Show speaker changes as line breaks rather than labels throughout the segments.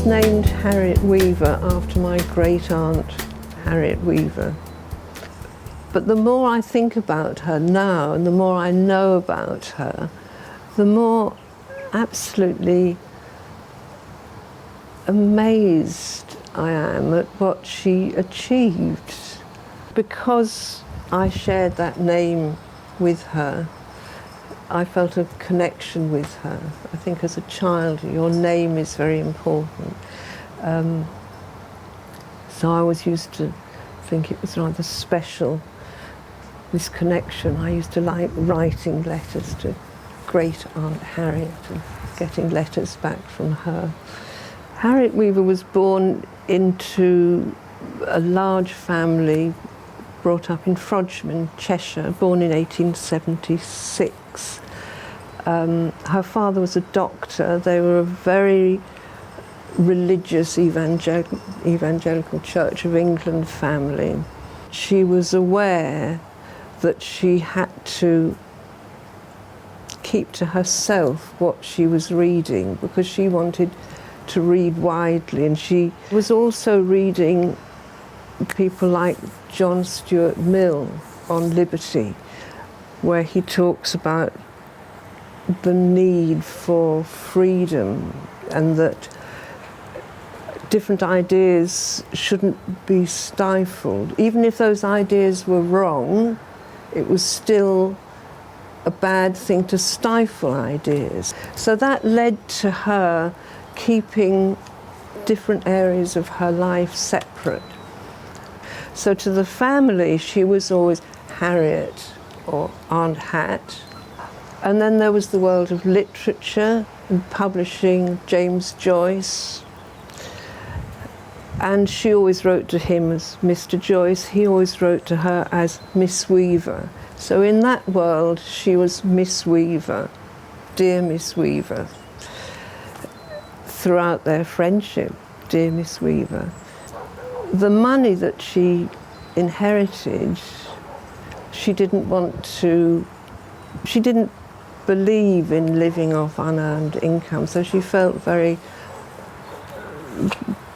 was named Harriet Weaver after my great-aunt Harriet Weaver. But the more I think about her now and the more I know about her, the more absolutely amazed I am at what she achieved. Because I shared that name with her, I felt a connection with her. I think as a child, your name is very important. So I always used to think it was rather special, this connection. I used to like writing letters to great Aunt Harriet and getting letters back from her. Harriet Weaver was born into a large family, brought up in Frodsham, Cheshire, born in 1876. Her father was a doctor. They were a very religious evangelical Church of England family. She was aware that she had to keep to herself what she was reading because she wanted to read widely, and she was also reading people like John Stuart Mill on liberty, where he talks about the need for freedom and that different ideas shouldn't be stifled. Even if those ideas were wrong, it was still a bad thing to stifle ideas. So that led to her keeping different areas of her life separate. So to the family, she was always Harriet or Aunt Hat. And then there was the world of literature and publishing, James Joyce. And she always wrote to him as Mr. Joyce. He always wrote to her as Miss Weaver. So in that world, she was Miss Weaver, dear Miss Weaver. Throughout their friendship, dear Miss Weaver. The money that she inherited, she didn't believe in living off unearned income, so she felt very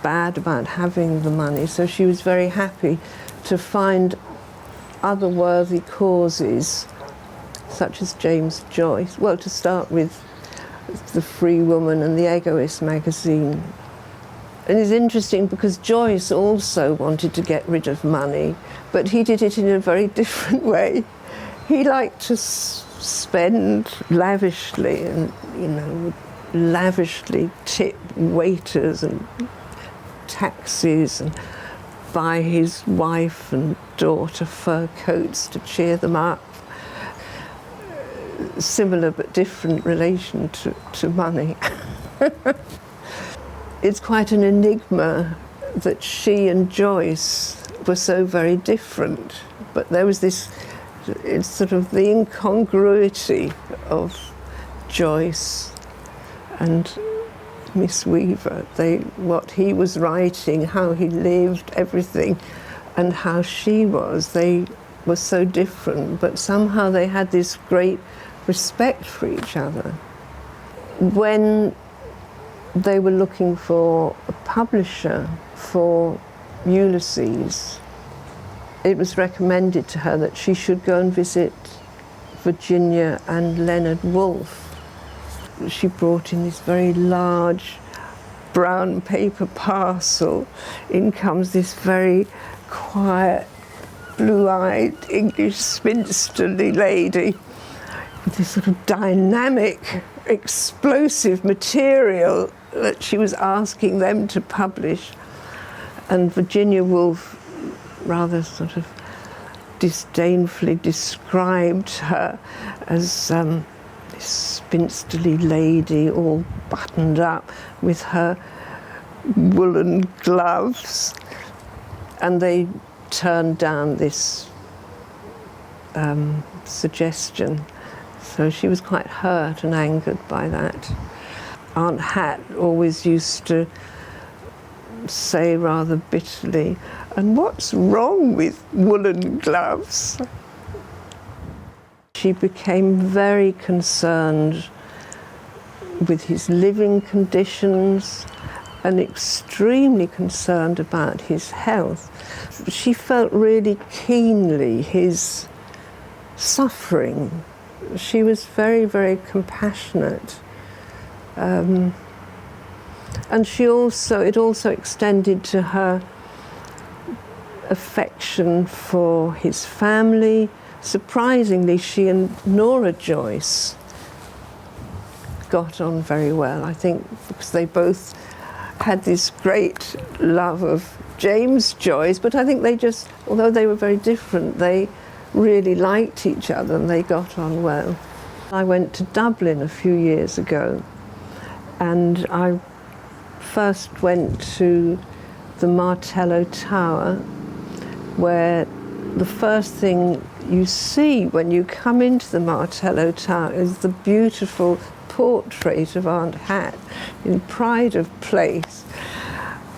bad about having the money, so she was very happy to find other worthy causes, such as James Joyce. Well, to start with, The Free Woman and the Egoist magazine. And it's interesting because Joyce also wanted to get rid of money, but he did it in a very different way. He liked to spend lavishly and, would lavishly tip waiters and taxis and buy his wife and daughter fur coats to cheer them up. Similar but different relation to money. It's quite an enigma that she and Joyce were so very different, but there was this, it's sort of the incongruity of Joyce and Miss Weaver. What he was writing, how he lived, everything, and how she was, they were so different, but somehow they had this great respect for each other. When they were looking for a publisher for Ulysses, it was recommended to her that she should go and visit Virginia and Leonard Woolf. She brought in this very large brown paper parcel. In comes this very quiet, blue-eyed English spinsterly lady with this sort of dynamic, explosive material that she was asking them to publish. And Virginia Woolf rather sort of disdainfully described her as this spinsterly lady all buttoned up with her woolen gloves. And they turned down this suggestion. So she was quite hurt and angered by that. Aunt Hat always used to say rather bitterly, "And what's wrong with woolen gloves?" She became very concerned with his living conditions and extremely concerned about his health. She felt really keenly his suffering. She was very, very compassionate. And it also extended to her affection for his family. Surprisingly, she and Nora Joyce got on very well, I think, because they both had this great love of James Joyce, but I think they just, although they were very different, they really liked each other and they got on well. I went to Dublin a few years ago, and I first went to the Martello Tower, where the first thing you see when you come into the Martello Tower is the beautiful portrait of Aunt Hat in pride of place.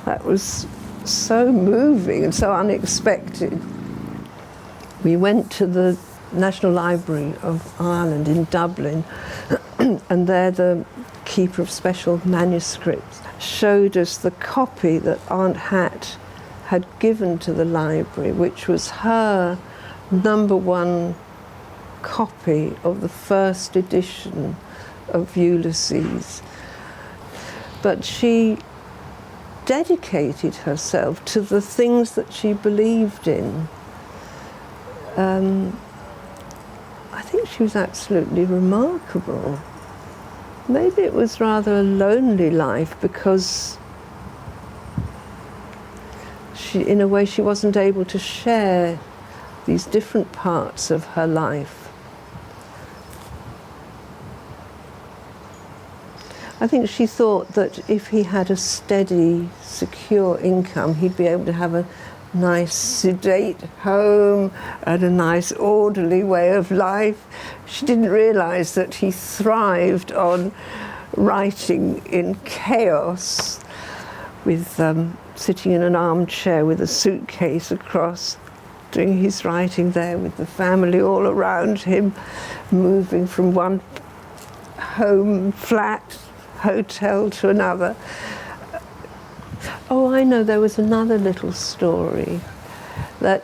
That was so moving and so unexpected. We went to the National Library of Ireland in Dublin, and there the keeper of special manuscripts showed us the copy that Aunt Hat had given to the library, which was her #1 copy of the first edition of Ulysses. But she dedicated herself to the things that she believed in. I think she was absolutely remarkable. Maybe it was rather a lonely life, because in a way she wasn't able to share these different parts of her life. I think she thought that if he had a steady, secure income, he'd be able to have a nice, sedate home and a nice, orderly way of life. She didn't realise that he thrived on writing in chaos, with sitting in an armchair with a suitcase across, doing his writing there with the family all around him, moving from one home, flat, hotel to another. Oh, I know, there was another little story that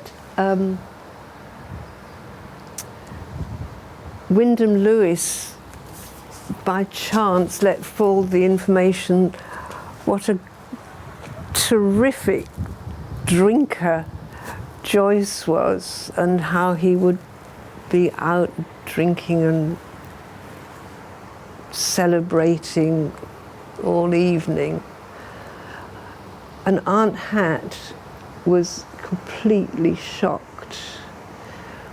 Wyndham Lewis, by chance, let fall the information what a terrific drinker Joyce was, and how he would be out drinking and celebrating all evening. And Aunt Hat was completely shocked.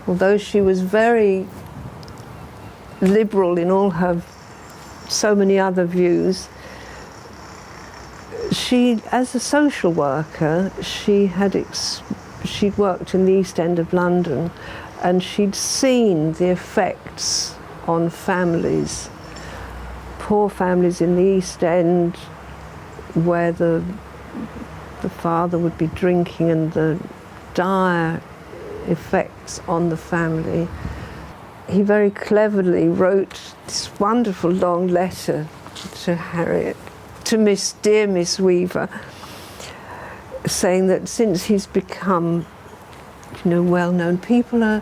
Although she was very liberal in all her so many other views, she, as a social worker, she'd worked in the East End of London, and she'd seen the effects on families, poor families in the East End, where the father would be drinking, and the dire effects on the family. He very cleverly wrote this wonderful long letter to Harriet, to dear Miss Weaver, saying that since he's become, well known, people are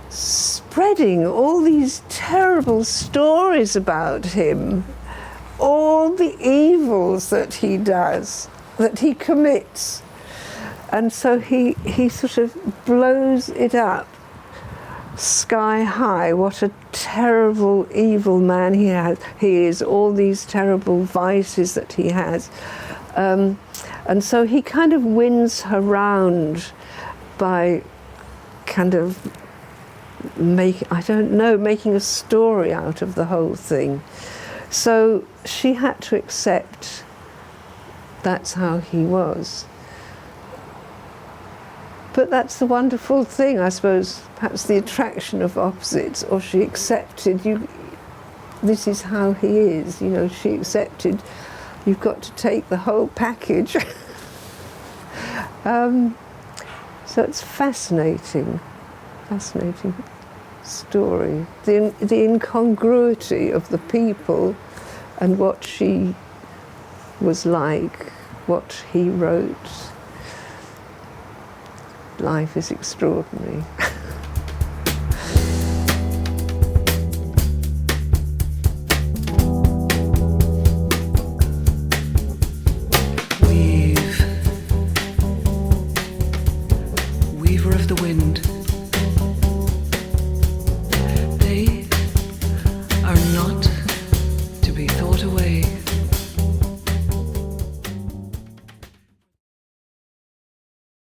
spreading all these terrible stories about him, all the evils that he does, that he commits. And so he sort of blows it up sky high, what a terrible, evil man he is, all these terrible vices that he has. And so he kind of wins her round by kind of making a story out of the whole thing. So she had to accept that's how he was. But that's the wonderful thing, I suppose, perhaps the attraction of opposites, or she accepted, this is how he is, she accepted, you've got to take the whole package. So it's fascinating story. The incongruity of the people and what she was like what he wrote. Life is extraordinary.
Weaver of the wind.